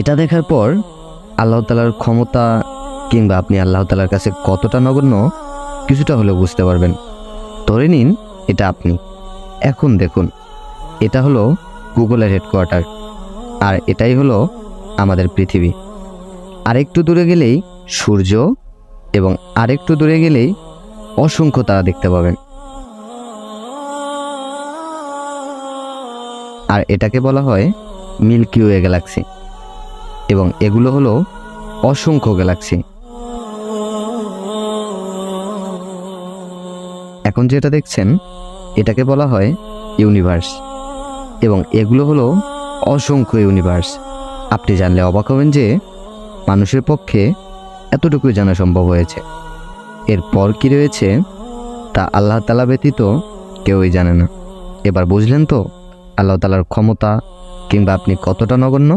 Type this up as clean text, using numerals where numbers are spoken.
এটা দেখার পর আল্লাহ তাআলার ক্ষমতা কিংবা আপনি আল্লাহ তাআলার কাছে কতটা নগণ্য কিছুটা হলেও বুঝতে পারবেন। ধরে নিন এটা আপনি। এখন দেখুন, এটা হলো গুগলের হেডকোয়ার্টার, আর এটাই হলো আমাদের পৃথিবী। আরেকটু দূরে গেলেই সূর্য, এবং আরেকটু দূরে গেলেই অসংখ্য তারা দেখতে পাবেন। আর এটাকে বলা হয় মিল্কি ওয়ে গ্যালাক্সি, এবং এগুলো হলো অসংখ্য গ্যালাক্সি। এখন যেটা দেখছেন এটাকে বলা হয় ইউনিভার্স, এবং এগুলো হলো অসংখ্য ইউনিভার্স। আপনি জানলে অবাক হবেন যে মানুষের পক্ষে এতটুকুই জানা সম্ভব হয়েছে। এরপর কি রয়েছে তা আল্লাহ তাআলা ব্যতীত কেউই জানে না। এবার বুঝলেন তো আল্লাহ তাআলার ক্ষমতা কিংবা আপনি কতটা নগণ্য।